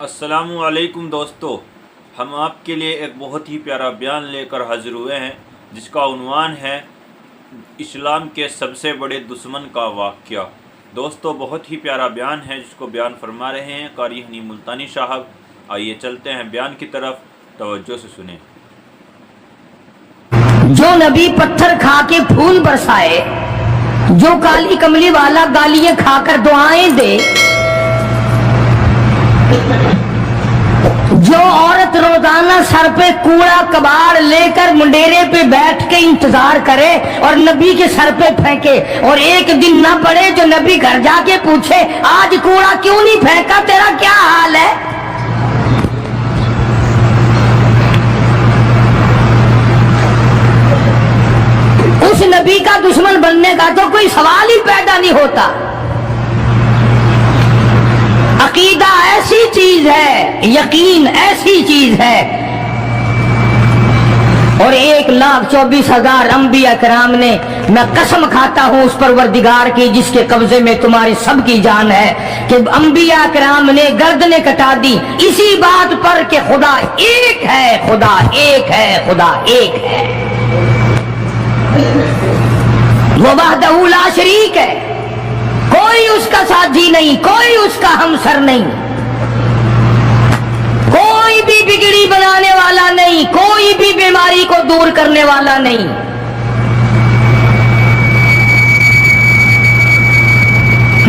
السلام علیکم دوستو، ہم آپ کے لیے ایک بہت ہی پیارا بیان لے کر حاضر ہوئے ہیں جس کا عنوان ہے اسلام کے سب سے بڑے دشمن کا واقعہ۔ دوستو بہت ہی پیارا بیان ہے جس کو بیان فرما رہے ہیں قاری حنی ملتانی صاحب۔ آئیے چلتے ہیں بیان کی طرف، توجہ سے سنیں۔ جو نبی پتھر کھا کے پھول برسائے، جو کالی کملی والا گالیاں کھا کر دعائیں دے، جو عورت روزانہ سر پہ کوڑا کباڑ لے کر منڈیرے پہ بیٹھ کے انتظار کرے اور نبی کے سر پہ پھینکے، اور ایک دن نہ پڑے جو نبی گھر جا کے پوچھے آج کوڑا کیوں نہیں پھینکا، تیرا کیا حال ہے؟ اس نبی کا دشمن بننے کا تو کوئی سوال ہی پیدا نہیں ہوتا۔ عقیدہ ایسی چیز ہے، یقین ایسی چیز ہے، اور 1,24,000 انبیاء کرام نے، میں قسم کھاتا ہوں اس پروردگار کی جس کے قبضے میں تمہاری سب کی جان ہے، کہ انبیاء کرام نے گردنیں کٹا دی اسی بات پر کہ خدا ایک ہے، خدا ایک ہے، خدا ایک ہے، وہ وحدہ لا شریک ہے، کوئی اس کا ساتھی نہیں، کوئی اس کا ہمسر نہیں، کوئی بھی بگڑی بنانے والا نہیں، کوئی بھی بیماری کو دور کرنے والا نہیں۔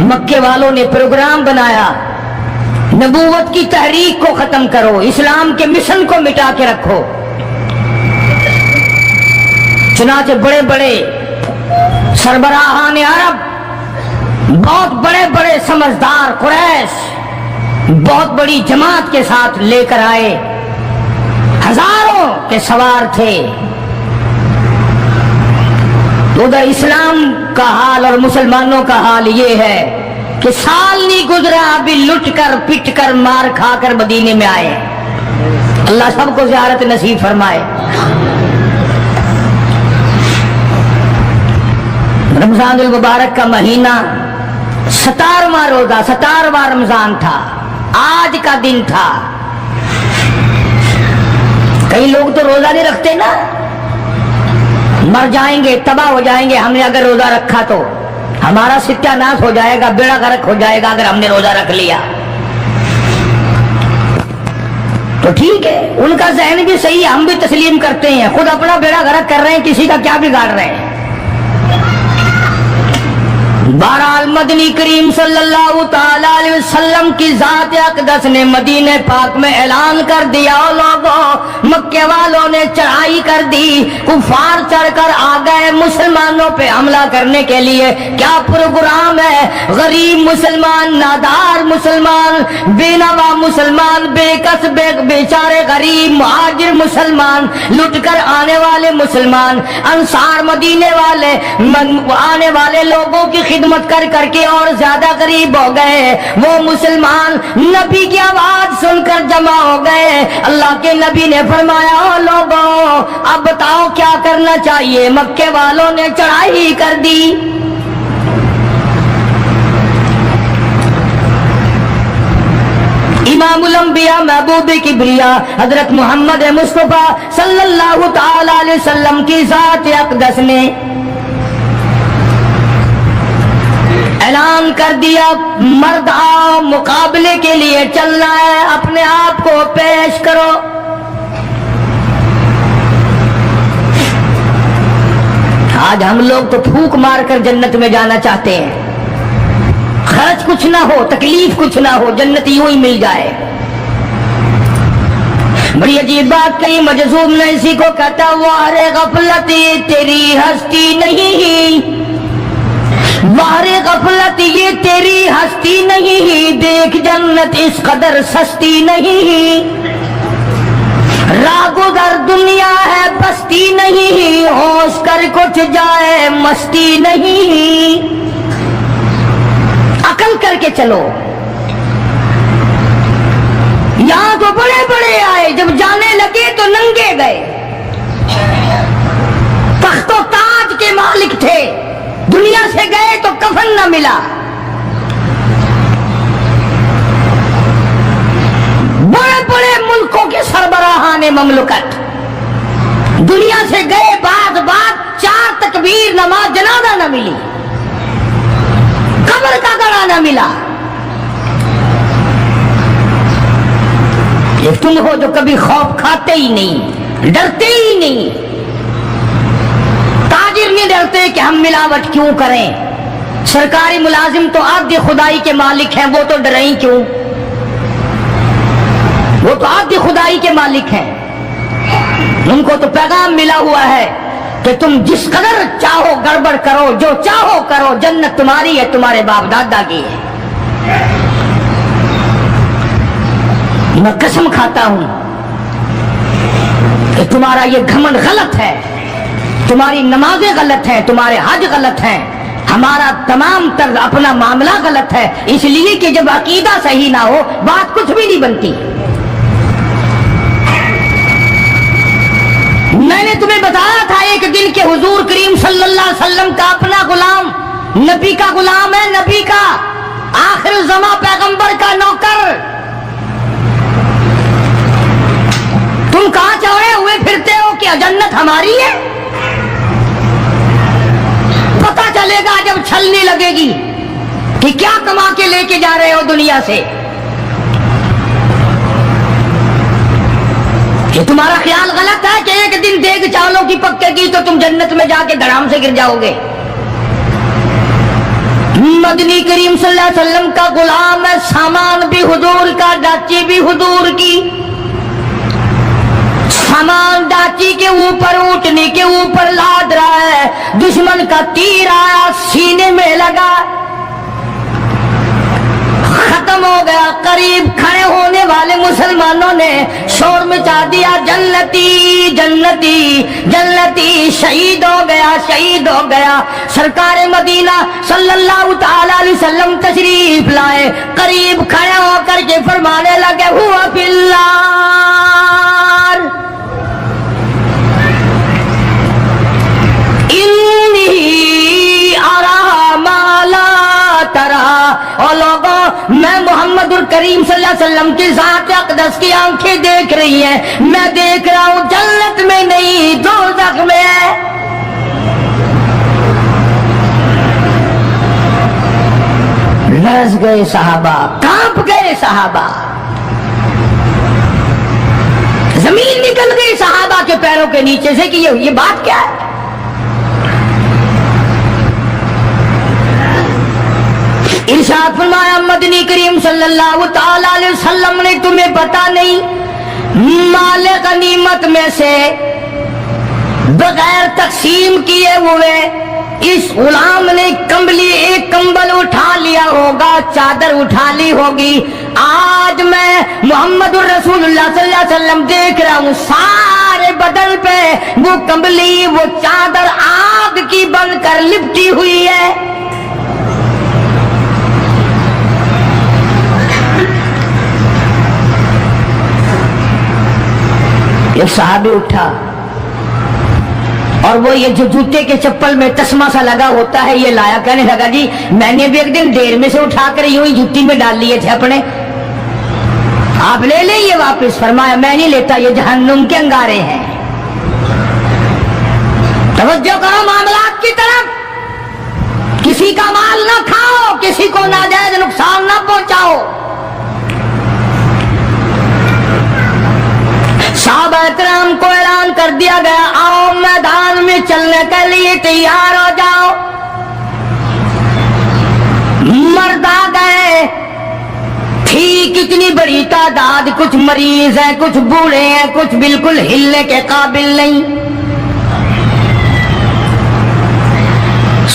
مکے والوں نے پروگرام بنایا، نبوت کی تحریک کو ختم کرو، اسلام کے مشن کو مٹا کے رکھو۔ چنانچہ بڑے بڑے سربراہان عرب، بہت بڑے بڑے سمجھدار قریش بہت بڑی جماعت کے ساتھ لے کر آئے، ہزاروں کے سوار تھے۔ ادھر اسلام کا حال اور مسلمانوں کا حال یہ ہے کہ سال نہیں گزرا ابھی لٹ کر پٹ کر مار کھا کر مدینے میں آئے۔ اللہ سب کو زیارت نصیب فرمائے۔ رمضان المبارک کا مہینہ 17واں روزہ، 17واں رمضان تھا، آج کا دن تھا۔ کئی لوگ تو روزہ نہیں رکھتے نا، مر جائیں گے، تباہ ہو جائیں گے۔ ہم نے اگر روزہ رکھا تو ہمارا ستیہ ناش ہو جائے گا، بیڑا غرق ہو جائے گا اگر ہم نے روزہ رکھ لیا۔ تو ٹھیک ہے، ان کا ذہن بھی صحیح ہے، ہم بھی تسلیم کرتے ہیں، خود اپنا بیڑا غرق کر رہے ہیں، کسی کا کیا بگاڑ رہے ہیں۔ بہرحال مدنی کریم صلی اللہ تعالی علیہ وسلم کی ذات اقدس نے مدینہ پاک میں اعلان کر دیا، لوگوں مکے والوں نے چڑھائی کر دی، کفار چڑھ کر آ گئے مسلمانوں پہ حملہ کرنے کے لیے۔ کیا پروگرام ہے؟ غریب مسلمان، نادار مسلمان، بے نوا مسلمان، بے کس بے بیچارے غریب مہاجر مسلمان، لٹ کر آنے والے مسلمان، انصار مدینے والے آنے والے لوگوں کی خدمت کر کر کے اور زیادہ غریب ہو گئے۔ وہ مسلمان نبی کی آواز سن کر جمع ہو گئے۔ اللہ کے نبی نے فرمایا، او لوگوں اب بتاؤ کیا کرنا چاہیے؟ مکے والوں نے چڑھائی کر دی۔ امام الانبیاء محبوب کبریا حضرت محمد مصطفیٰ صلی اللہ تعالی علیہ وسلم کی ذات اقدس نے اعلان کر دیا، مرد آؤ، مقابلے کے لیے چلنا ہے، اپنے آپ کو پیش کرو۔ آج ہم لوگ تو پھونک مار کر جنت میں جانا چاہتے ہیں، خرچ کچھ نہ ہو، تکلیف کچھ نہ ہو، جنت یوں ہی مل جائے۔ بڑی عجیب بات کہی، مجذوب نے اسی کو کہتا، وار غفلت تیری ہستی نہیں، وار غفلت یہ تیری ہستی نہیں، دیکھ جنت اس قدر سستی نہیں، راہ گزر دنیا ہے بستی نہیں، ہوش کر کچھ جائے مستی نہیں۔ عقل کر کے چلو، یہاں تو بڑے بڑے آئے، جب جانے لگے تو ننگے گئے، تخت و تاج کے مالک تھے، دنیا سے گئے تو کفن نہ ملا۔ نے مملکت دنیا سے گئے بعد 4 تکبیر نماز جنازہ نہ ملی، قبر کا گڑا نہ ملا۔ ایک تم ہو جو کبھی خوف کھاتے ہی نہیں، ڈرتے ہی نہیں۔ تاجر نہیں ڈرتے کہ ہم ملاوٹ کیوں کریں، سرکاری ملازم تو آدھی خدائی کے مالک ہیں، وہ تو ڈریں کیوں، وہ تو آدھی خدائی کے مالک ہیں، ان کو تو پیغام ملا ہوا ہے کہ تم جس قدر چاہو گڑبڑ کرو، جو چاہو کرو، جنت تمہاری ہے، تمہارے باپ دادا کی ہے۔ میں قسم کھاتا ہوں کہ تمہارا یہ گھمنڈ غلط ہے، تمہاری نمازیں غلط ہیں، تمہارے حج غلط ہیں، ہمارا تمام تر اپنا معاملہ غلط ہے، اس لیے کہ جب عقیدہ صحیح نہ ہو بات کچھ بھی نہیں بنتی۔ میں نے تمہیں بتایا تھا ایک دن کہ حضور کریم صلی اللہ علیہ وسلم کا اپنا غلام نبی کا غلام ہے، نبی کا آخر الزماں پیغمبر کا نوکر، تم کہاں چڑھے ہوئے پھرتے ہو کہ جنت ہماری ہے؟ پتہ چلے گا جب چھلنے لگے گی کہ کیا کما کے لے کے جا رہے ہو دنیا سے۔ کہ تمہارا خیال غلط ہے کہ ایک دن دیگ چاولوں کی پکے گی تو تم جنت میں جا کے دھڑام سے گر جاؤ گے۔ مدنی کریم صلی اللہ علیہ وسلم کا غلام ہے، سامان بھی حضور کا، ڈاچی بھی حضور کی، سامان ڈاچی کے اوپر اونٹنی کے اوپر لاد رہا ہے، دشمن کا تیر آیا سینے میں لگا، ختم ہو گیا۔ قریب کھڑے ہونے والے مسلمانوں نے شور مچا دیا، جنتی جنتی جنتی، شہید ہو گیا شہید ہو گیا۔ سرکار مدینہ صلی اللہ تعالی علیہ وسلم تشریف لائے، قریب کھڑے ہو کر کے فرمانے لگے، ہوا فی النار انی ارا ما لا ترا۔ اور لوگوں، میں محمد الکریم صلی اللہ علیہ وسلم کی ذات اقدس کی آنکھیں دیکھ رہی ہیں، میں دیکھ رہا ہوں جنت میں نہیں دوزخ میں ہے۔ لرز گئے صحابہ، کانپ گئے صحابہ، زمین نکل گئی صحابہ کے پیروں کے نیچے سے کہ یہ بات کیا ہے۔ ارشاد فرمایا مدنی کریم صلی اللہ تعالی علیہ وسلم نے، تمہیں پتا نہیں مال غنیمت میں سے بغیر تقسیم کیے ہوئے اس غلام نے کمبلی، ایک کمبل اٹھا لیا ہوگا، چادر اٹھا لی ہوگی۔ آج میں محمد الرسول اللہ صلی اللہ علیہ وسلم دیکھ رہا ہوں سارے بدن پہ وہ کمبلی، وہ چادر آگ کی بن کر لپٹی ہوئی ہے۔ ایک صحابی اٹھا اور وہ یہ جو جوتے کے چپل میں تسمہ سا لگا ہوتا ہے یہ لایا، کہنے لگا جی میں نے بھی ایک دن ڈیر میں سے اٹھا کر یوں ہی جوتی میں ڈال لیے تھے اپنے، آپ لے لیں یہ واپس۔ فرمایا میں نہیں لیتا، یہ جہنم کے انگارے ہیں۔ توجہ کرو معاملات کی طرف، کسی کا مال نہ کھاؤ، کسی کو ناجائز نقصان نہ پہنچاؤ۔ صحابہ کرام کو اعلان کر دیا گیا، آؤ میدان میں چلنے کے لیے تیار ہو جاؤ۔ مرد آ گئے، تھی کتنی بڑی تعداد، کچھ مریض ہیں، کچھ بوڑھے ہیں، کچھ بالکل ہلنے کے قابل نہیں۔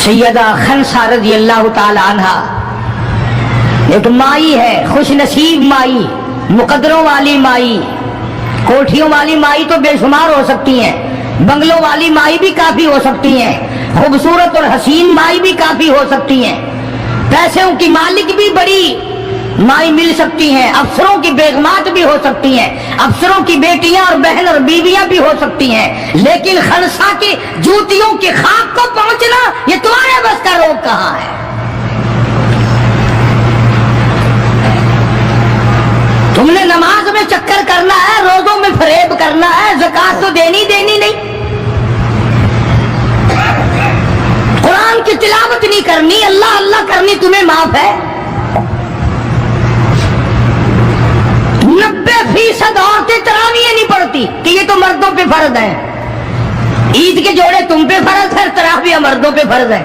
سیدہ خنسا رضی اللہ تعالی عنہا ایک مائی ہے، خوش نصیب مائی، مقدروں والی مائی، کوٹھیوں والی مائی تو بے شمار ہو سکتی ہیں، بنگلوں والی مائی بھی کافی ہو سکتی ہیں، خوبصورت اور حسین مائی بھی کافی ہو سکتی ہیں، پیسوں کی مالک بھی بڑی مائی مل سکتی ہیں، افسروں کی بیگمات بھی ہو سکتی ہیں، افسروں کی بیٹیاں اور بہن اور بیویاں بھی ہو سکتی ہیں، لیکن خنسا کی جوتیوں کی خاک کو پہنچنا یہ تمہارے بس کا روگ کہاں ہے؟ تم نے نماز میں چکر کرنا ہے، روزوں میں فریب کرنا ہے, زکات تو دینی نہیں, قرآن کی تلاوت نہیں کرنی, اللہ اللہ کرنی تمہیں معاف ہے. 90% عورتیں تراویح نہیں پڑھتی کہ یہ تو مردوں پہ فرض ہے. عید کے جوڑے تم پہ فرض ہے, تراویح مردوں پہ فرض ہے.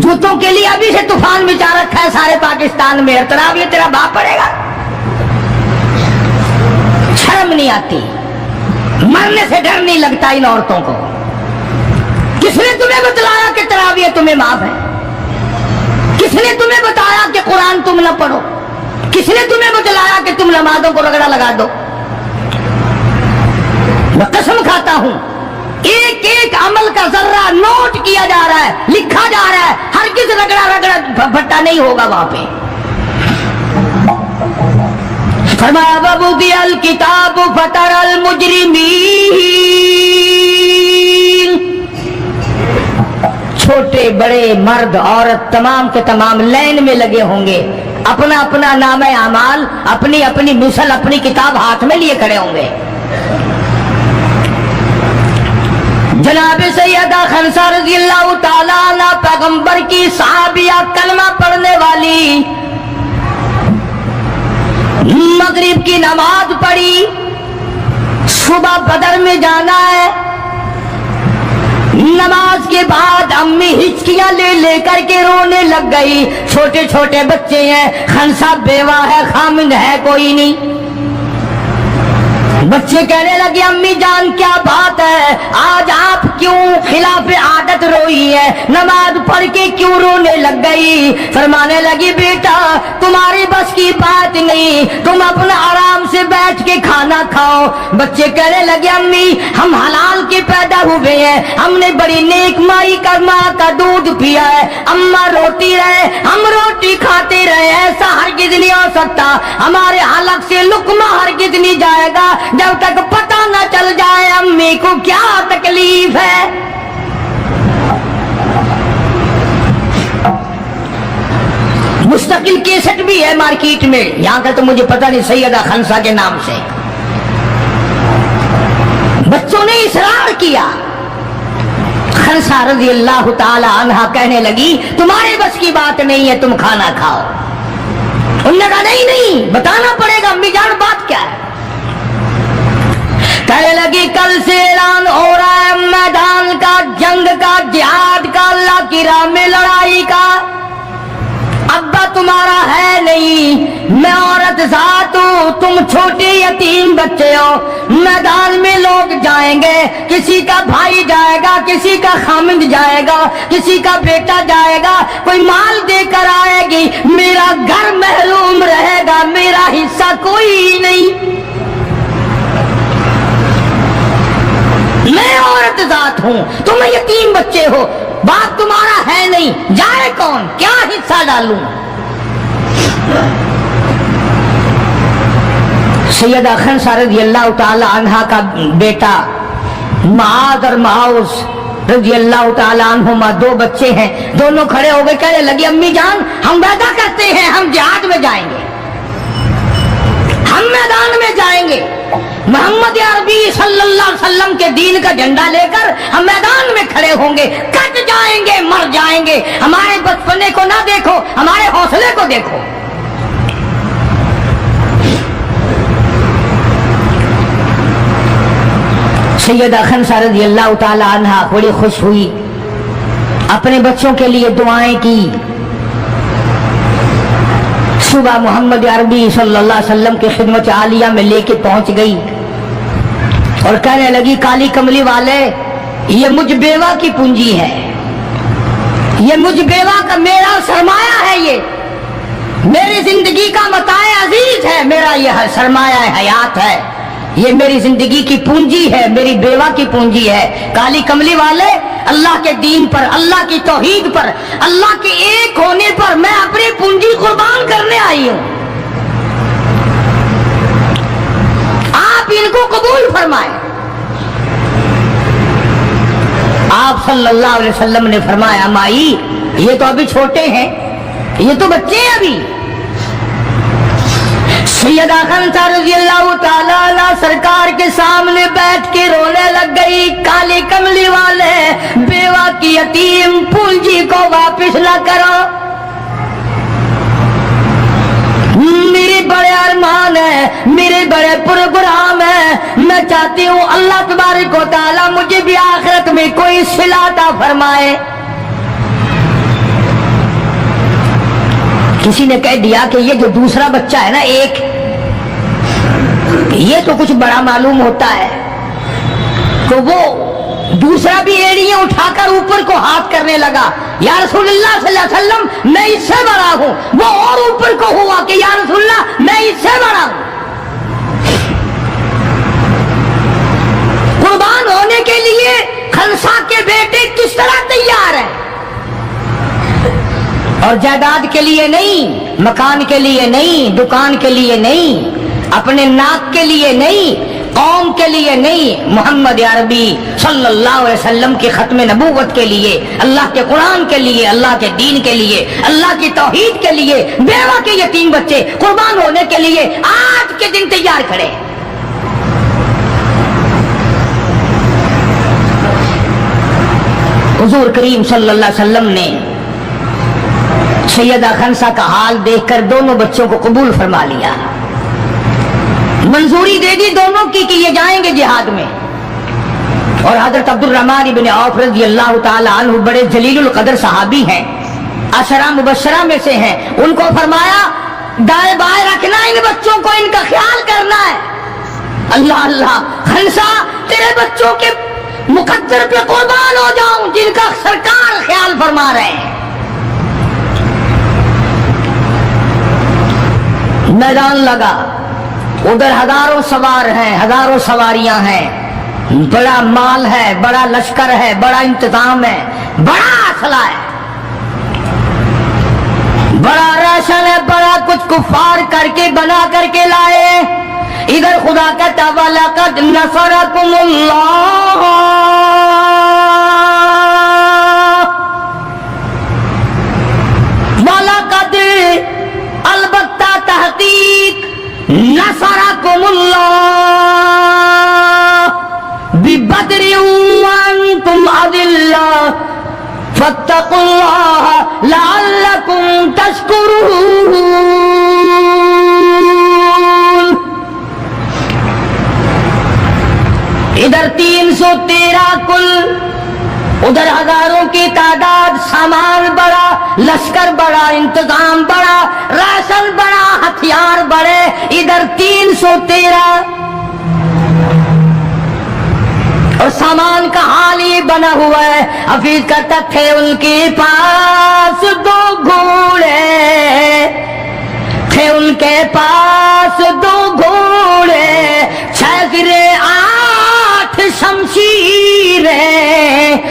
جوتوں کے لیے ابھی سے طوفان مچا رکھا ہے سارے پاکستان میں, تراویح تیرا باپ پڑے گا. شرم نہیں آتی, مرنے سے ڈر نہیں لگتا ان عورتوں کو. کس نے تمہیں بتلایا کہ تراویح تمہیں معاف ہے؟ کس نے تمہیں بتایا کہ قرآن تم نہ پڑھو؟ کس نے تمہیں بتلایا کہ تم نمازوں کو رگڑا لگا دو؟ میں قسم کھاتا ہوں, ایک ایک عمل کا ذرہ نوٹ کیا جا رہا ہے, لکھا جا رہا ہے, ہرگز رگڑا بھٹا نہیں ہوگا وہاں پہ. فرمایا وَوُضِعَ الْكِتَابُ فَتَرَى الْمُجْرِمِينَ, چھوٹے بڑے مرد عورت تمام کے تمام لائن میں لگے ہوں گے, اپنا اپنا نام اعمال, اپنی اپنی مثل, اپنی کتاب ہاتھ میں لیے کھڑے ہوں گے. جناب سیدہ خنسہ رضی اللہ تعالیٰ عنہ پیغمبر کی صحابیہ, کلمہ پڑھنے والی, مغرب کی نماز پڑھی, صبح بدر میں جانا ہے. نماز کے بعد امی ہچکیاں لے کر کے رونے لگ گئی. چھوٹے چھوٹے بچے ہیں, خنسہ بیوہ ہے, خامند ہے کوئی نہیں. بچے کہنے لگے امی جان کیا بات ہے, آج آپ کیوں خلاف عادت روئی ہے, نماز پڑھ کے کیوں رونے لگ گئی؟ فرمانے لگی بیٹا تمہاری بس کی بات نہیں, تم اپنا آرام سے بیٹھ کے کھانا کھاؤ. بچے کہنے لگے امی ہم حلال کے پیدا ہوئے ہیں, ہم نے بڑی نیک مائی کا ماں کا دودھ پیا ہے, اماں روتی رہے ہم روٹی کھاتے رہے, ایسا ہرگز نہیں ہو سکتا, ہمارے حلق سے لقمہ ہرگز نہیں جائے گا جب تک پتہ نہ چل جائے امی کو کیا تکلیف ہے. مستقل کیسٹ بھی ہے مارکیٹ میں, یہاں کا تو مجھے پتہ نہیں, سیدہ خنسہ کے نام سے. بچوں نے اصرار کیا. خنسہ رضی اللہ تعالی عنہا کہنے لگی تمہارے بس کی بات نہیں ہے, تم کھانا کھاؤ. انہوں نے کہا نہیں بتانا پڑے گا امی جان بات کیا ہے. کہنے لگی کل سے اعلان ہو رہا ہے میدان کا, جنگ کا, جہاد کا, اللہ کی راہ میں لڑائی کا. ابا تمہارا ہے نہیں, میں عورت ذات ہوں, تم چھوٹے یتیم بچے ہو. میدان میں لوگ جائیں گے, کسی کا بھائی جائے گا, کسی کا خامند جائے گا, کسی کا بیٹا جائے گا, کوئی مال دے کر آئے گی, میرا گھر محروم رہے گا, میرا حصہ کوئی نہیں. میں عورت ذات ہوں, تم یتیم بچے ہو, باپ تمہارا ہے نہیں, جائے کون, کیا حصہ ڈالوں. سیدہ خنسہ رضی اللہ تعالی عنہا کا بیٹا معاذ اور معاوذ رضی اللہ تعالی عنہما, 2 بچے ہیں, دونوں کھڑے ہو گئے, کہنے لگے امی جان ہم وعدہ کرتے ہیں ہم جہاد میں جائیں گے, ہم میدان میں جائیں گے, محمد عربی صلی اللہ علیہ وسلم کے دین کا جھنڈا لے کر ہم میدان میں کھڑے ہوں گے, کٹ جائیں گے, مر جائیں گے. ہمارے بچپنے کو نہ دیکھو, ہمارے حوصلے کو دیکھو. سیدہ خنسہ رضی اللہ تعالی عنہا بڑی خوش ہوئی, اپنے بچوں کے لیے دعائیں کی. صبح محمد عربی صلی اللہ علیہ وسلم کی خدمت عالیہ میں لے کے پہنچ گئی اور کہنے لگی کالی کملی والے یہ مجھ بیوہ کی پونجی ہے, یہ مجھ بیوہ کا میرا سرمایہ ہے, یہ میری زندگی کا متاع عزیز ہے, میرا یہ سرمایہ حیات ہے, یہ میری زندگی کی پونجی ہے, میری بیوہ کی پونجی ہے. کالی کملی والے اللہ کے دین پر, اللہ کی توحید پر, اللہ کے ایک ہونے پر میں اپنی پونجی قربان کرنے آئی ہوں, آپ ان کو قبول فرمائیں. آپ صلی اللہ علیہ وسلم نے فرمایا مائی یہ تو ابھی چھوٹے ہیں, یہ تو بچے ہیں ابھی. سیدہ خنسہ رضی اللہ تعالی عنہا آقا سرکار کے سامنے بیٹھ کے رونے لگ گئی، کالی کملی والے بیوہ کی یتیم پونجی کو واپس نہ کرو، میرے بڑے ارمان ہے، میرے بڑے پروگرام ہے، میں چاہتی ہوں اللہ تبارک و تعالی مجھے بھی آخرت میں کوئی صلہ عطا فرمائے۔ کسی نے کہہ دیا کہ یہ جو دوسرا بچہ ہے نا ایک، یہ تو کچھ بڑا معلوم ہوتا ہے، تو وہ دوسرا بھی ایڑیاں اٹھا کر اوپر کو ہاتھ کرنے لگا، یا رسول اللہ صلی اللہ علیہ وسلم میں اس سے بڑا ہوں، وہ اور اوپر کو ہوا کہ یا رسول اللہ میں اس سے بڑا ہوں۔ قربان ہونے کے لیے خنسا کے بیٹے کس طرح تیار ہیں، اور جائیداد کے لیے نہیں، مکان کے لیے نہیں، دکان کے لیے نہیں، اپنے ناک کے لیے نہیں، قوم کے لیے نہیں، محمد عربی صلی اللہ علیہ وسلم کی ختم نبوت کے لیے، اللہ کے قرآن کے لیے، اللہ کے دین کے لیے، اللہ کی توحید کے لیے، بیوہ کے یتیم بچے قربان ہونے کے لیے آج کے دن تیار کھڑے۔ حضور کریم صلی اللہ علیہ وسلم نے سیدہ خنسا کا حال دیکھ کر دونوں بچوں کو قبول فرما لیا، منظوری دے دی دونوں کی کہ یہ جائیں گے جہاد میں۔ اور حضرت عبد الرحمن بن عوف رضی اللہ تعالی عنہ بڑے جلیل القدر صحابی ہیں، عشرہ مبشرہ میں سے ہیں، ان کو فرمایا دائیں بائیں رکھنا، ان بچوں کو ان کا خیال کرنا ہے۔ اللہ اللہ، خنسا تیرے بچوں کے مقدر پہ قربان ہو جاؤں جن کا سرکار خیال فرما رہے ہیں۔ میدان لگا، ادھر ہزاروں سوار ہیں، ہزاروں سواریاں ہیں، بڑا مال ہے، بڑا لشکر ہے، بڑا انتظام ہے، بڑا اسلحہ ہے، بڑا راشن ہے، بڑا کچھ کفار کر کے بنا کر کے لائے۔ ادھر خدا کہتا وَلَقَدْ نَصَرَكُمُ اللَّهُ، وَلَقَدْ البتہ تحقیق نصرکم اللہ ببدر وانتم اذلہ فاتقوا اللہ لعلکم تشکرون۔ ادھر 313 کل، ادھر ہزاروں کی تعداد، سامان بڑا، لشکر بڑا، انتظام بڑا، راشن بڑا، ہتھیار بڑے، ادھر 313، اور سامان کا حال یہ بنا ہوا ہے۔ حفیظ کہتا تھے ان کے پاس 2 گھوڑے، تھے ان کے پاس 2 گھوڑے، 6 گرے 8 شمشیریں،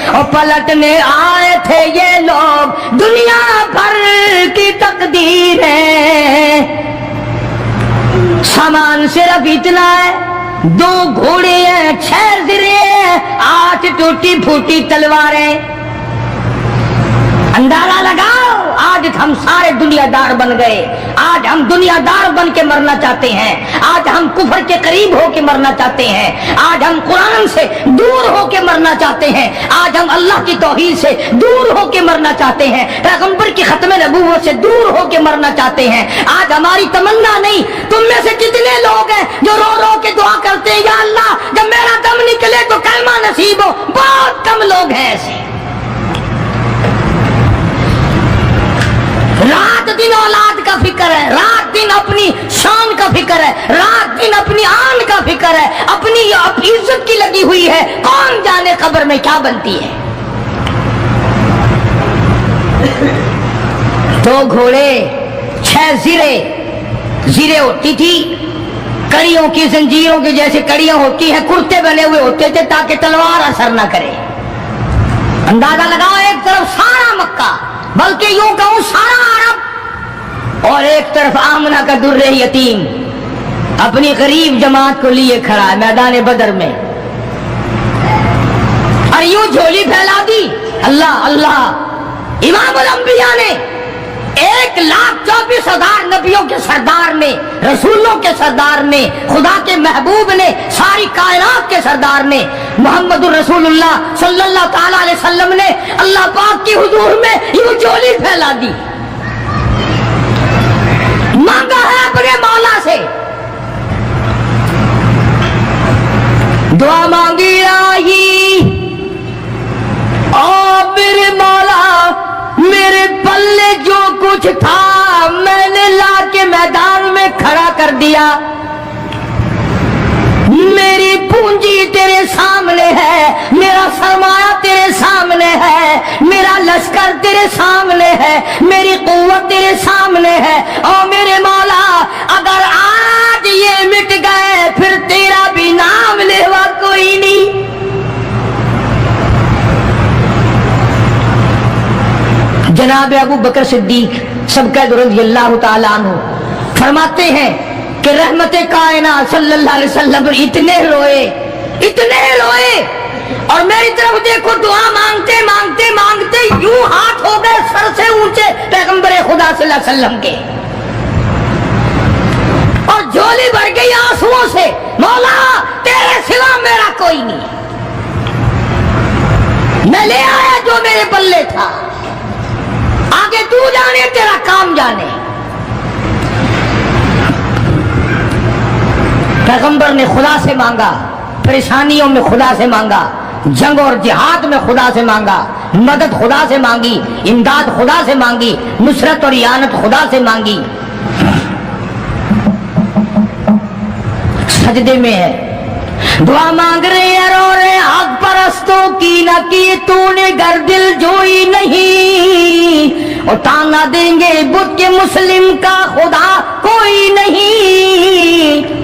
اور پلٹنے آئے تھے یہ لوگ دنیا بھر کی تقدیریں۔ سامان صرف اتنا ہے، 2 گھوڑے ہیں، 6 زرے ہیں، 8 ٹوٹی پھوٹی تلواریں۔ اندازہ لگاؤ، آج ہم سارے دنیا دار بن گئے، آج ہم دنیا دار بن کے مرنا چاہتے ہیں، آج ہم کفر کے قریب ہو کے مرنا چاہتے ہیں، آج ہم قرآن سے دور ہو کے مرنا چاہتے ہیں، آج ہم اللہ کی توحید سے دور ہو کے مرنا چاہتے ہیں، پیغمبر کی ختم نبوت سے دور ہو کے مرنا چاہتے ہیں۔ آج ہماری تمنا نہیں، تم میں سے کتنے لوگ ہیں جو رو رو کے دعا کرتے ہیں یا اللہ جب میرا دم نکلے تو کلمہ نصیب ہو؟ بہت کم لوگ ہیں ایسے۔ رات دن اولاد کا فکر ہے، رات دن اپنی شان کا فکر ہے، رات دن اپنی آن کا فکر ہے، اپنی عزت کی لگی ہوئی ہے، کون جانے قبر میں کیا بنتی ہے۔ 2 گھوڑے، 6 زرے، زرے ہوتی تھی کڑیوں کی، زنجیروں کی جیسے کڑیاں ہوتی ہیں، کرتے بنے ہوئے ہوتے تھے تاکہ تلوار اثر نہ کرے۔ اندازہ لگاؤ، ایک طرف سارا مکہ، بلکہ یوں کہوں سارا عرب، اور ایک طرف آمنہ کا در یتیم اپنی غریب جماعت کو لیے کھڑا ہے میدان بدر میں، اور یوں جھولی پھیلا دی۔ اللہ اللہ، امام الانبیاء نے 1,24,000 نبیوں کے سردار نے، رسولوں کے سردار نے، خدا کے محبوب نے، ساری کائنات کے سردار نے، محمد الرسول اللہ صلی اللہ تعالی علیہ وسلم نے اللہ پاک کی حضور میں یوں چولی پھیلا دی، مانگا ہے اپنے مولا سے، دعا مانگی آئی، او میرے مولا میرے پلے جو کچھ تھا میں نے لا کے میدان میں کھڑا کر دیا، میری پونجی تیرے سامنے ہے، میرا سرمایہ تیرے سامنے ہے، میرا لشکر تیرے سامنے ہے، میری قوت تیرے سامنے ہے، او میرے مولا اگر آج یہ مٹ گئے پھر تیرا بھی نام لیوا کوئی نہیں۔ جناب ابو بکر صدیق سبقہ رضی اللہ تعالیٰ عنہ فرماتے ہیں کہ رحمت کائنات صلی اللہ علیہ وسلم اتنے روئے اور میری طرف دیکھو، دعا مانگتے مانگتے مانگتے یوں ہاتھ ہو گئے سر سے اونچے پیغمبر خدا صلی اللہ علیہ وسلم کے، اور جھولی بھر گئی آنسوؤں سے، مولا تیرے سوا میرا کوئی نہیں، میں لے آیا جو میرے پلے تھا، آگے تو جانے تیرا کام جانے۔ پیغمبر نے خدا سے مانگا، پریشانیوں میں خدا سے مانگا، جنگ اور جہاد میں خدا سے مانگا، مدد خدا سے مانگی، امداد خدا سے مانگی، نصرت اور اعانت خدا سے مانگی۔ سجدے میں ہے، دعا مانگ رہے ہیں، رو رہے حق پرستوں کی نہ کی تو نے گر دل جوئی نہیں، اور تانا دیں گے بدھ کے مسلم کا خدا کوئی نہیں،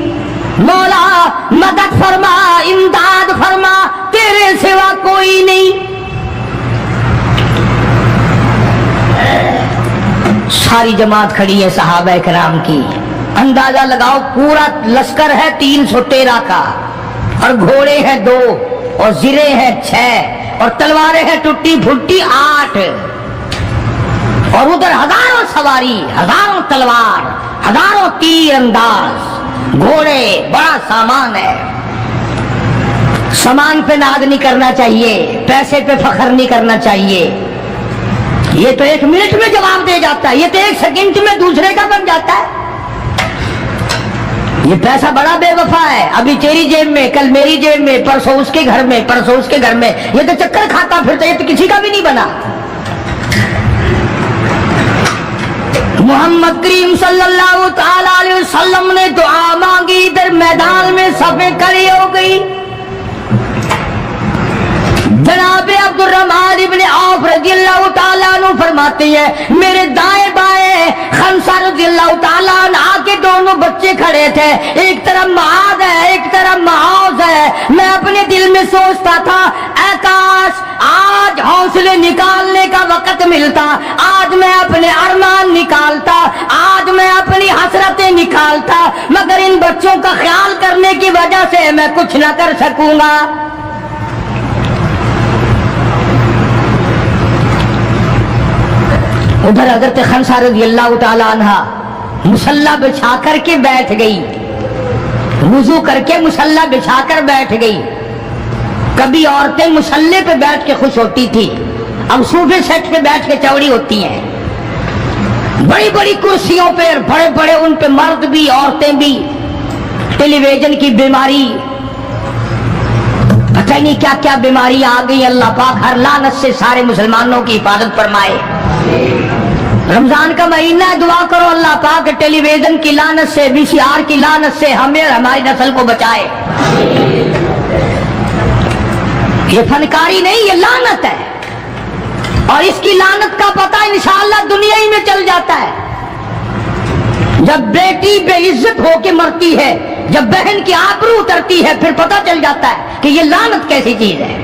مولا مدد فرما امداد فرما تیرے سوا کوئی نہیں۔ ساری جماعت کھڑی ہے صحابہ کرام کی، اندازہ لگاؤ پورا لشکر ہے 313 کا، اور گھوڑے ہیں 2 اور زرے ہیں 6 اور تلواریں ہیں ٹوٹی پھوٹی 8، اور ادھر ہزاروں سواری، ہزاروں تلوار، ہزاروں تیر انداز، گھوڑے، بڑا سامان ہے۔ سامان پہ ناز نہیں کرنا چاہیے، پیسے پہ فخر نہیں کرنا چاہیے، یہ تو 1 منٹ میں جواب دے جاتا ہے، یہ تو 1 سیکنڈ میں دوسرے کا بن جاتا ہے۔ یہ پیسہ بڑا بے وفا ہے، ابھی تیری جیب میں، کل میری جیب میں، پرسوں اس کے گھر میں، پرسوں اس کے گھر میں، یہ تو چکر کھاتا پھرتا، یہ تو کسی کا بھی نہیں بنا۔ محمد کریم صلی اللہ تعالی علیہ وسلم نے دعا مانگی، ادھر میدان میں صفیں کھڑی ہو گئی۔ جناب عبد الرحمن ابن عوف رضی اللہ تعالیٰ عنہ فرماتے ہیں میرے دائیں بائیں خنسا رضی اللہ تعالیٰ عنہ کے دونوں بچے کھڑے تھے، ایک طرف معاذ ہے ایک طرف معاذ ہے، میں اپنے دل میں سوچتا تھا اے کاش آج حوصلے نکالنے کا وقت ملتا، آج میں اپنے ارمان نکالتا، آج میں اپنی حسرتیں نکالتا، مگر ان بچوں کا خیال کرنے کی وجہ سے میں کچھ نہ کر سکوں گا۔ ادھر حضرت خنسا رضی اللہ تعالی عنہ مصلی بچھا کر کے بیٹھ گئی، وضو کر کے مصلی بچھا کر بیٹھ گئی۔ کبھی عورتیں مصلی پہ بیٹھ کے خوش ہوتی تھی، اب صوفے سیٹ پہ بیٹھ کے چوڑی ہوتی ہیں، بڑی بڑی کرسیوں پہ، بڑے بڑے ان پہ مرد بھی عورتیں بھی، ٹیلی ویژن کی بیماری، پتہ نہیں کیا کیا بیماری آ گئی۔ اللہ پاک ہر لعنت سے سارے مسلمانوں کی حفاظت فرمائے۔ رمضان کا مہینہ ہے، دعا کرو اللہ پاک ٹیلی ویژن کی لعنت سے، وی سی آر کی لعنت سے ہمیں اور ہماری نسل کو بچائے۔ یہ فنکاری نہیں، یہ لعنت ہے، اور اس کی لعنت کا پتہ انشاءاللہ دنیا ہی میں چل جاتا ہے۔ جب بیٹی بے عزت ہو کے مرتی ہے، جب بہن کی آبرو اترتی ہے، پھر پتہ چل جاتا ہے کہ یہ لعنت کیسی چیز ہے۔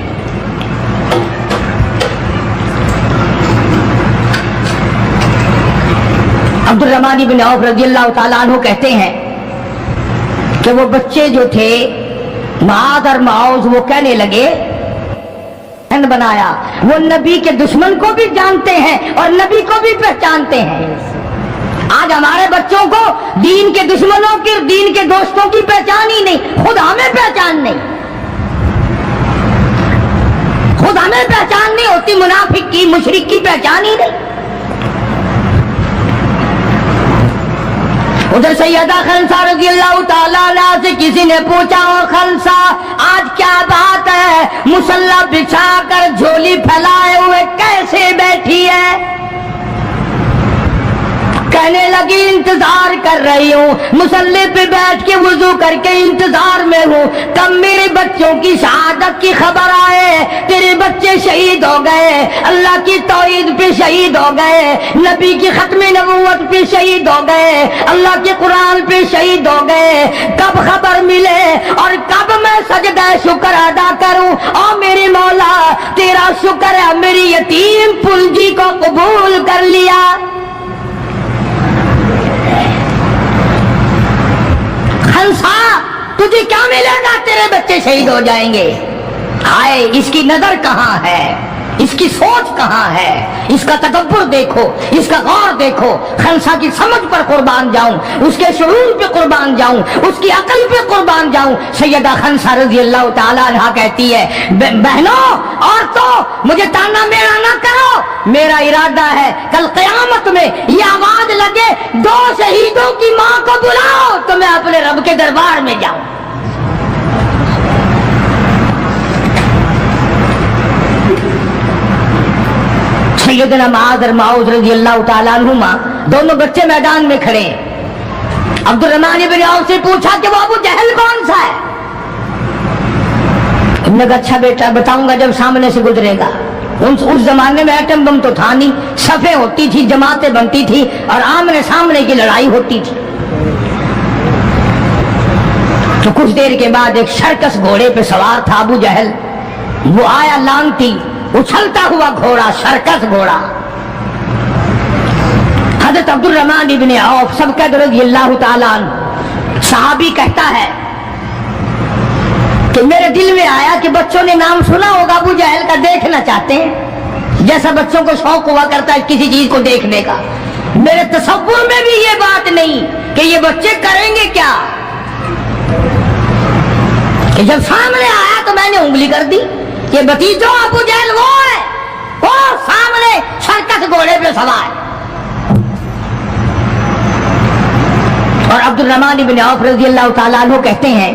عبد الرحمن بن عوف رضی اللہ تعالیٰ عنہ کہتے ہیں کہ وہ بچے جو تھے معاذ اور معاذ وہ کہنے لگے بنایا، وہ نبی کے دشمن کو بھی جانتے ہیں اور نبی کو بھی پہچانتے ہیں۔ آج ہمارے بچوں کو دین کے دشمنوں کی، دین کے دوستوں کی پہچان ہی نہیں، خود ہمیں پہچان نہیں، خود ہمیں پہچان نہیں ہوتی، منافق کی، مشرک کی پہچان ہی نہیں۔ ادھر سیدہ خنسا رضی اللہ تعالیٰ عنہ سے کسی نے پوچھا، خنسا آج کیا بات ہے، مصلی بچھا کر جھولی پھیلائے ہوئے کیسے بیٹھی ہے؟ کہنے لگی انتظار کر رہی ہوں، مصلی پہ بیٹھ کے وضو کر کے انتظار میں ہوں، کب میرے بچوں کی شہادت کی خبر آئے، تیرے بچے شہید ہو گئے، اللہ کی توحید پہ شہید ہو گئے، نبی کی ختم نبوت پہ شہید ہو گئے، اللہ کے قرآن پہ شہید ہو گئے، کب خبر ملے اور کب میں سجدہ شکر ادا کروں؟ او میرے مولا تیرا شکر ہے میری یتیم پلجی کو قبول کر لیا۔ خنسا تجھے کیا ملے گا، تیرے بچے شہید ہو جائیں گے۔ ہائے اس کی نظر کہاں ہے، اس کی سوچ کہاں ہے، اس کا تکبر دیکھو، اس کا غور دیکھو۔ خنسا کی سمجھ پر قربان جاؤں، اس کے شعور پہ قربان جاؤں، اس کی عقل پہ قربان جاؤں۔ سیدہ خنسا رضی اللہ تعالیٰ عنہ کہتی ہے، بہنوں عورتوں مجھے تانا میرا نہ کرو، میرا ارادہ ہے کل قیامت میں یہ آواز لگے 2 شہیدوں کی ماں کو بلاؤ تو میں اپنے رب کے دربار میں جاؤں۔ سیدنا معاذ اور معوذ رضی اللہ تعالیٰ عنہما دونوں بچے میدان میں کھڑے ہیں۔ عبد الرحمن بن عوف سے پوچھا کہ وہ ابو جہل کون سا ہے؟ انہوں نے کہا اچھا بیٹا بتاؤں گا جب سامنے سے گزرے گا۔ اس زمانے میں ایٹم بم تو تھا نہیں، صفیں ہوتی تھی، جماعتیں بنتی تھی اور آمنے سامنے کی لڑائی ہوتی تھی۔ تو کچھ دیر کے بعد ایک شرکس گھوڑے پہ سوار تھا ابو جہل، وہ آیا لانتی اچھلتا ہوا گھوڑا، شرکس گھوڑا۔ حضرت عبد الرحمن بن عوف سب رضی اللہ تعالیٰ عنہ صحابی کہتا ہے کہ میرے دل میں آیا کہ بچوں نے نام سنا ہوگا ابو جہل کا، دیکھنا چاہتے ہیں، جیسا بچوں کو شوق ہوا کرتا ہے کسی چیز کو دیکھنے کا۔ میرے تصور میں بھی یہ بات نہیں کہ یہ بچے کریں گے کیا، کہ جب سامنے آیا تو میں نے انگلی کر دی کہ بھتیجو ابو جہل وہ ہے، وہ سامنے شرکس گھوڑے پہ سوار۔ اور عبد الرحمن بن عوف رضی اللہ تعالیٰ عنہ کہتے ہیں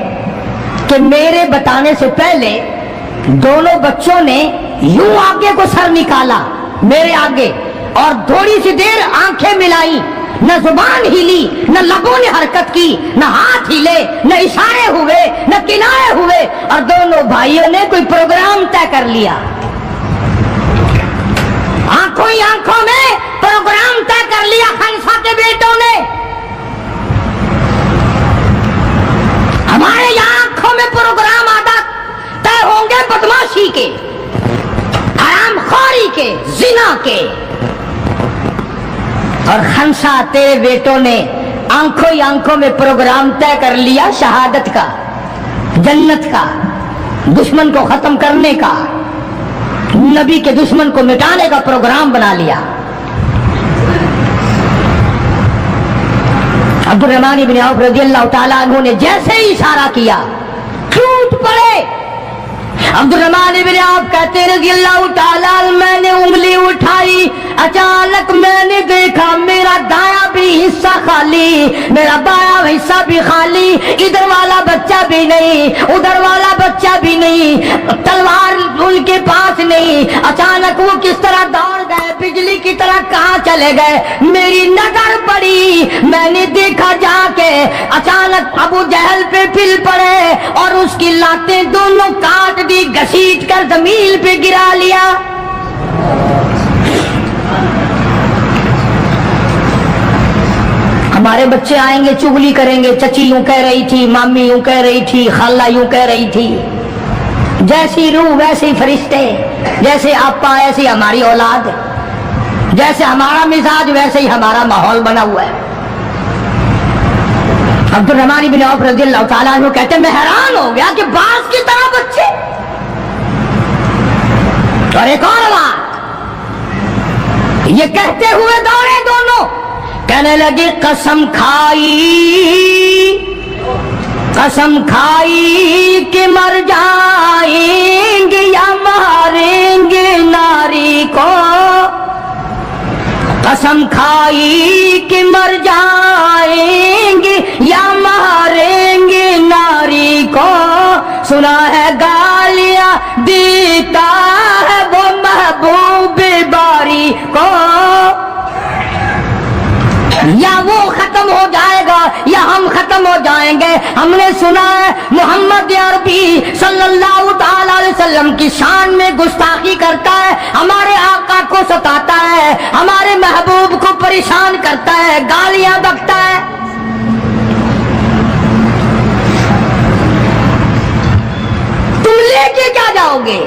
کہ میرے بتانے سے پہلے دونوں بچوں نے یوں آگے کو سر نکالا میرے آگے اور تھوڑی سی دیر آنکھیں ملائی، نہ زبان ہلی، نہ لبوں نے حرکت کی، نہ ہاتھ ہلے، نہ اشارے ہوئے، نہ کنارے ہوئے، اور دونوں بھائیوں نے کوئی پروگرام طے کر لیا۔ آنکھوں ہی آنکھوں میں پروگرام طے کر لیا خنسا کے بیٹوں نے۔ ہمارے یہاں آنکھوں میں پروگرام عادت طے ہوں گے بدماشی کے، حرام خوری کے، زنا کے، اور خنسا تیرے بیٹوں نے آنکھوں ہی آنکھوں میں پروگرام طے کر لیا شہادت کا، جنت کا، دشمن کو ختم کرنے کا، نبی کے دشمن کو مٹانے کا پروگرام بنا لیا۔ عبد الرحمن بن عوف رضی اللہ تعالیٰ عنہ نے جیسے ہی اشارہ کیا ٹوٹ پڑے۔ عبد الرحمن بن عوف کہتے رضی اللہ تعالیٰ عنہ میں نے انگلی اٹھائی، اچانک میں نے دیکھا میرا دایاں بھی حصہ خالی، میرا بایاں حصہ بھی خالی، ادھر والا بچہ بھی نہیں، ادھر والا بچہ بھی نہیں، تلوار ان کے پاس نہیں۔ اچانک وہ کس طرح دوڑ گئے، بجلی کی طرح کہاں چلے گئے، میری نظر پڑی، میں نے دیکھا جا کے اچانک ابو جہل پہ پھل پڑے اور اس کی لاتیں دونوں کاٹ دی، گھسیٹ کر زمین پہ گرا لیا۔ ہمارے بچے آئیں گے چگلی کریں گے، چچی یوں کہہ رہی تھی، مامی یوں کہہ رہی تھی، خالہ یوں کہہ رہی تھی، جیسی روح ویسے ہی فرشتے، جیسے آپا ایسی ہماری اولاد، جیسے ہمارا مزاج ویسے ہی ہمارا ماحول بنا ہوا ہے۔ عبد الرحمن بن عوف رضی اللہ تعالیٰ عنہ کہتے ہیں میں حیران ہو گیا کہ باز کی طرح بچے اور ایک اور بات، یہ کہتے ہوئے دوڑے دونوں، کہنے لگے قسم کھائی کہ مر جائیں گے یا ماریں گے ناری کو، قسم کھائی کہ مر جائیں گے یا ماریں گے ناری کو، سنا ہے گالیاں دیتا ہے وہ محبوب باری کو، یا وہ ختم ہو جائے گا یا ہم ختم ہو جائیں گے۔ ہم نے سنا ہے محمد عربی صلی اللہ تعالی علیہ وسلم کی شان میں گستاخی کرتا ہے، ہمارے آقا کو ستاتا ہے، ہمارے محبوب کو پریشان کرتا ہے، گالیاں بکتا ہے۔ تم لے کے کیا جاؤ گے؟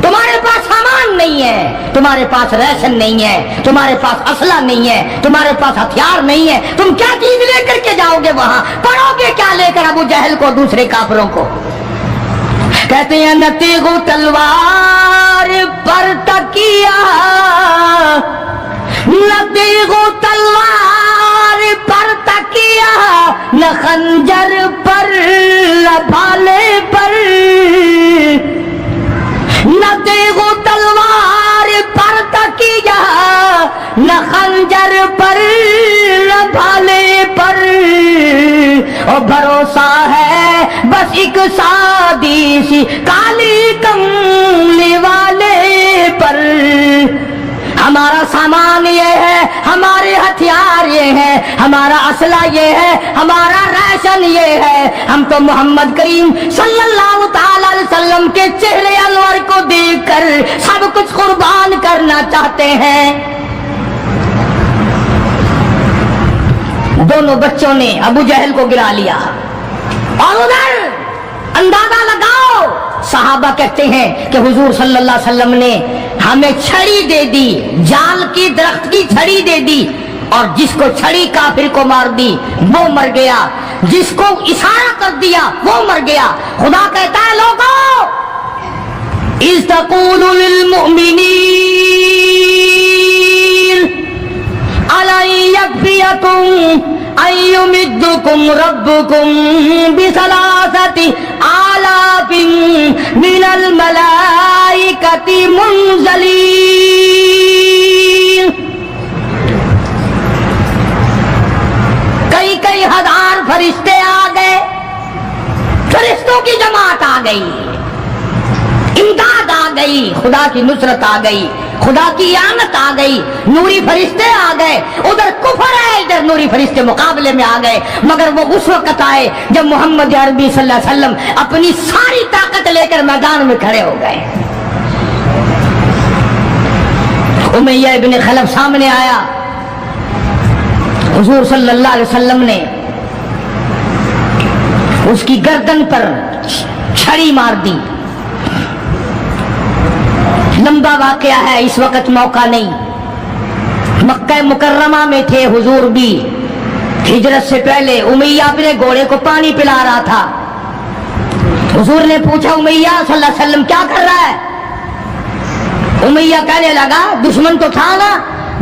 تمہارے پاس سامان نہیں ہے، تمہارے پاس ریشن نہیں ہے، تمہارے پاس اسلحہ نہیں ہے، تمہارے پاس ہتھیار نہیں ہے، تم کیا چیز لے کر کے جاؤ گے وہاں؟ پڑھو گے کیا لے کر ابو جہل کو، دوسرے کافروں کو؟ کہتے ہیں نہ تیغ و تلوار پر تکیہ، نہ تیغ و تلوار پر تکیہ، نہ خنجر پر نہ بھالے پر، نہ تیغ و تلوار پر تکیہ، نہ خنجر پر نہ بھالے پر، اور بھروسہ ہے بس ایک سادی سی کالی کملی والے پر۔ ہمارا سامان یہ ہے، ہمارے ہتھیار یہ ہے، ہمارا اسلحہ یہ ہے، ہمارا ریشن یہ ہے، ہم تو محمد کریم صلی اللہ تعالی علیہ وسلم کے چہرے انور کو دیکھ کر سب کچھ قربان کرنا چاہتے ہیں۔ دونوں بچوں نے ابو جہل کو گرا لیا، اور ادھر اندازہ لگاؤ، صحابہ کہتے ہیں کہ حضور صلی اللہ علیہ وسلم نے ہمیں چھڑی دے دی، جال کی درخت کی چھڑی دے دی، اور جس کو چھڑی کافر کو مار دی وہ مر گیا، جس کو اشارہ کر دیا وہ مر گیا۔ خدا کہتا ہے لوگوں، اذ تقول للمؤمنین أَلَنْ يَكْفِيَكُمْ أَنْ يُمِدَّكُمْ رَبُّكُمْ بِثَلَاثَةِ آلَافٍ مِنَ الْمَلَائِكَةِ مُنْزَلِينَ۔ کئی ہزار فرشتے آ گئے، فرشتوں کی جماعت آ گئی، امداد آ گئی، خدا کی نصرت آ گئی، خدا کی اعانت آ گئی، نوری فرشتے آ گئے، ادھر کفر ہے، ادھر نوری فرشتے مقابلے میں آ گئے، مگر وہ اس وقت آئے جب محمد عربی صلی اللہ علیہ وسلم اپنی ساری طاقت لے کر میدان میں کھڑے ہو گئے۔ امیہ ابن خلف سامنے آیا، حضور صلی اللہ علیہ وسلم نے اس کی گردن پر چھڑی مار دی۔ لمبا واقعہ ہے، اس وقت موقع نہیں، مکہ مکرمہ میں تھے حضور بھی، ہجرت سے پہلے امیہ اپنے گھوڑے کو پانی پلا رہا تھا۔ حضور نے پوچھا امیہ صلی اللہ علیہ وسلم کیا کر رہا ہے؟ امیہ کہنے لگا، دشمن تو تھا نا،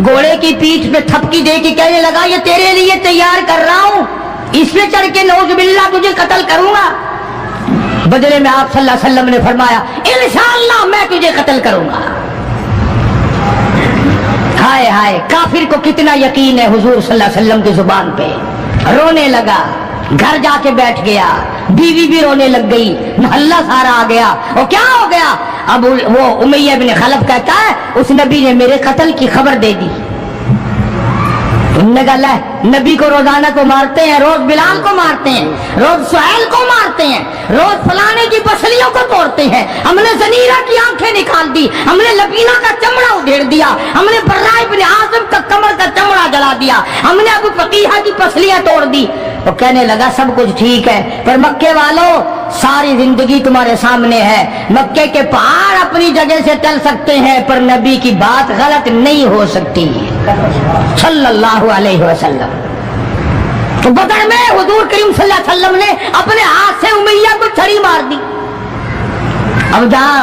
گھوڑے کی پیٹھ پہ تھپکی دے کے کہنے لگا یہ تیرے لیے تیار کر رہا ہوں، اس پہ چڑھ کے نعوذ باللہ تجھے قتل کروں گا۔ بدلے میں آپ صلی اللہ علیہ وسلم نے فرمایا انشاءاللہ میں تجھے قتل کروں گا۔ ہائے ہائے، کافر کو کتنا یقین ہے حضور صلی اللہ علیہ وسلم کی زبان پہ، رونے لگا، گھر جا کے بیٹھ گیا، بیوی بھی رونے لگ گئی، محلہ سارا آ گیا۔ وہ کیا ہو گیا؟ اب وہ امیہ بن خلف کہتا ہے اس نبی نے میرے قتل کی خبر دے دی۔ انہوں نے کہا نبی کو روزانہ کو مارتے ہیں، روز بلال کو مارتے ہیں، روز سہیل کو مارتے ہیں، روز فلانے کی پسلیوں کو توڑتے ہیں، ہم نے زنیرہ کی آنکھیں نکال دی، ہم نے لبینہ کا چمڑا ادھیڑ دیا، ہم نے برائے بن عازب کا کمر کا چمڑا جلا دیا، ہم نے ابو فقیہ کی پسلیاں توڑ دی۔ وہ کہنے لگا سب کچھ ٹھیک ہے، پر مکے والوں ساری زندگی تمہارے سامنے ہے، مکے کے پہاڑ اپنی جگہ سے چل سکتے ہیں پر نبی کی بات غلط نہیں ہو سکتی صلی اللہ علیہ وسلم۔ تو بدر میں حضور کریم صلی اللہ علیہ وسلم نے اپنے ہاتھ سے امیہ کو چھڑی مار دی۔ اب جہاں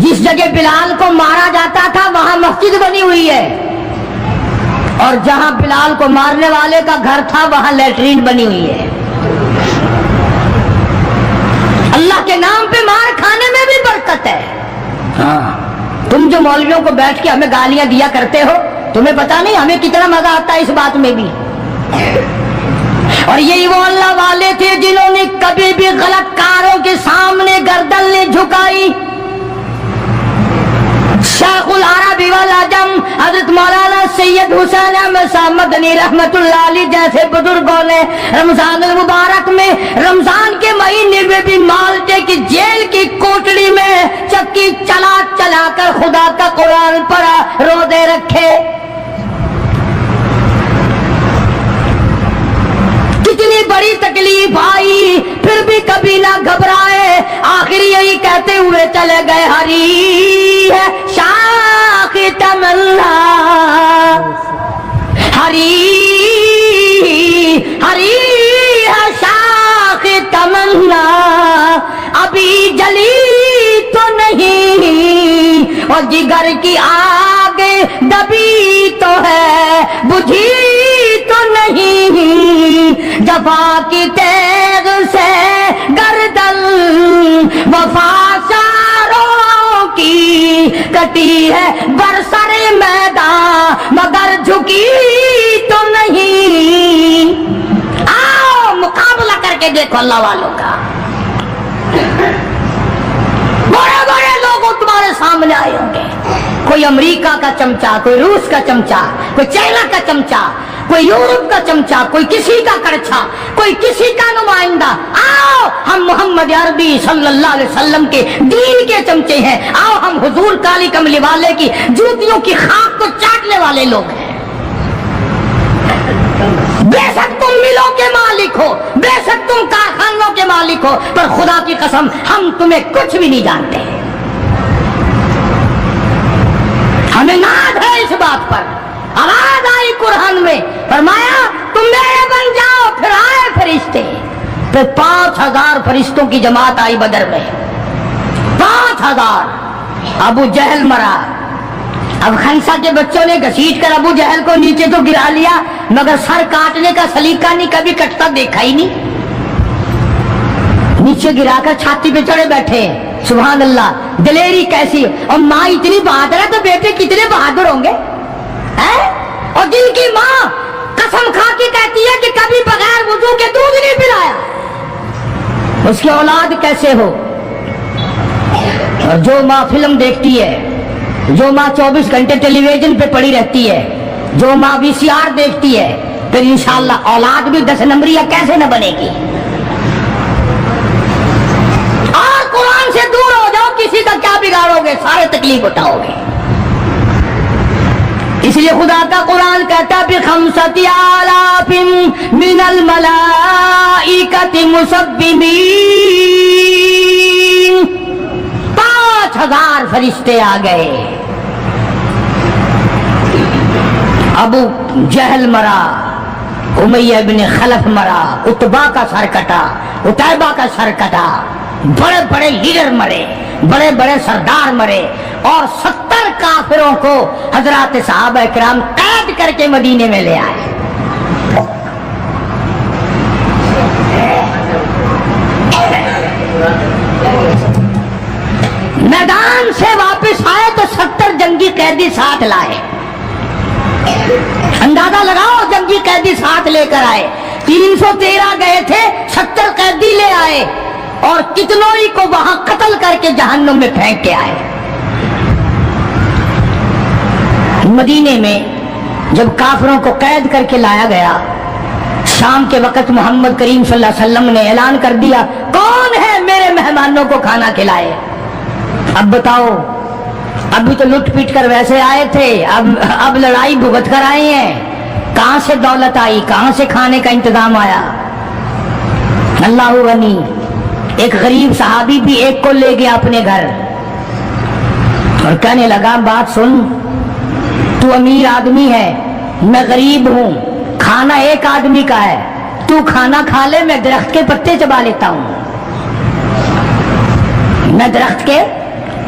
جس جگہ بلال کو مارا جاتا تھا وہاں مسجد بنی ہوئی ہے، اور جہاں بلال کو مارنے والے کا گھر تھا وہاں لیٹرین بنی ہوئی ہے۔ اللہ کے نام پہ مار کھانے میں بھی برکت ہے۔ ہاں، تم جو مولویوں کو بیٹھ کے ہمیں گالیاں دیا کرتے ہو، تمہیں پتا نہیں ہمیں کتنا مزہ آتا ہے اس بات میں بھی۔ اور یہی وہ اللہ والے تھے جنہوں نے کبھی بھی غلط کاروں کے سامنے گردن نہیں جھکائی۔ شیخ العرب والعجم حضرت مولانا سید حسین احمد صاحب مدنی رحمت اللہ علیہ جیسے بزرگوں نے رمضان المبارک میں، رمضان کے مہینے میں بھی مالٹے کی جیل کی کوٹڑی میں چکی چلا چلا کر خدا کا قرآن پڑھا، روزے رکھے۔ کتنی بڑی تکلیف آئی پھر بھی کبھی نہ گھبرائے، آخر یہی کہتے ہوئے چلے گئے، ہری ہے شاخ تمنا، ہری ہری ہے شاخ تمنا، ابھی جلی تو نہیں اور جگر کی آگ دبی تو ہے، بجھی تو نہیں، جفا کی تیغ سے گردن وفا ساروں کی کٹی ہے، برسر میدان مگر جھکی تو نہیں۔ آؤ مقابلہ کر کے دیکھو اللہ والوں کا، بڑے بڑے لوگ تمہارے سامنے آئے ہوں گے، کوئی امریکہ کا چمچا، کوئی روس کا چمچا، کوئی چائنا کا چمچا، کوئی یورپ کا چمچا، کوئی کسی کا کڑچھا، کوئی کسی کا نمائندہ۔ آؤ ہم محمد عربی صلی اللہ علیہ وسلم کے دین کے چمچے ہیں، آؤ ہم حضور کالی کملی والے کی جوتیوں کی خاک کو چاٹنے والے لوگ ہیں۔ بے شک تم ملوں کے مالک ہو، بے شک تم کارخانوں کے مالک ہو، پر خدا کی قسم ہم تمہیں کچھ بھی نہیں جانتے۔ ہمیں ناز ہے اس بات پر۔ آواز آئی قرآن میں، فرمایا تم میرے بن جاؤ، پھر آئے فرشتے، پھر 5000 فرشتوں کی جماعت آئی بدر میں، 5000۔ ابو جہل مرا، اب خنسا کے بچوں نے گھسیٹ کر ابو جہل کو نیچے تو گرا لیا، مگر سر کاٹنے کا سلیقہ نہیں، کبھی کٹتا دیکھا ہی نہیں، نیچے گرا کر چھاتی پہ چڑھے بیٹھے ہیں۔ سبحان اللہ، دلیری کیسی ہے! اور ماں اتنی بہادر ہے تو بیٹے کتنے بہادر ہوں گے، اور جن کی ماں قسم کھا کے کہتی ہے کہ کبھی بغیر وضو کے دودھ نہیں پلایا، اس کی اولاد کیسے ہو؟ اور جو ماں فلم دیکھتی ہے، جو ماں 24 گھنٹے ٹیلی ویژن پہ پڑی رہتی ہے، جو ماں VCR دیکھتی ہے، پھر انشاءاللہ اولاد بھی 10 نمبریہ کیسے نہ بنے گی۔ اور قرآن سے دور ہو جاؤ، کسی کا کیا بگاڑو گے، سارے تکلیف اٹھاؤ گے۔ اس لیے خدا کا قرآن کہتا ہے بِخَمْسَةِ آلَافٍ مِّنَ الْمَلَائِكَةِ مُسَبِّحِينَ، 5000 فرشتے آ گئے۔ ابو جہل مرا، امیہ بن خلف مرا، عتبہ کا سر کٹا، عتیبہ کا سر کٹا، بڑے بڑے لیڈر مرے، بڑے بڑے سردار مرے، اور 70 کافروں کو حضرات صحابہ کرام قید کر کے مدینے میں لے آئے۔ میدان سے واپس آئے تو 70 جنگی قیدی ساتھ لائے۔ اندازہ لگاؤ، جنگی قیدی ساتھ لے کر آئے، 313 گئے تھے، 70 قیدی لے آئے، اور کتنوں ہی کو وہاں قتل کر کے جہنم میں پھینک کے آئے۔ مدینے میں جب کافروں کو قید کر کے لایا گیا، شام کے وقت محمد کریم صلی اللہ علیہ وسلم نے اعلان کر دیا، کون ہے میرے مہمانوں کو کھانا کھلائے؟ اب بتاؤ، ابھی تو لٹ پیٹ کر ویسے آئے تھے، اب لڑائی بھگت کر آئے ہیں، کہاں سے دولت آئی، کہاں سے کھانے کا انتظام آیا؟ اللہ غنی۔ ایک غریب صحابی بھی ایک کو لے گیا اپنے گھر اور کہنے لگا، بات سن، تو امیر آدمی ہے، میں غریب ہوں، کھانا ایک آدمی کا ہے، تو کھانا کھا لے، میں درخت کے پتے چبا لیتا ہوں، میں درخت کے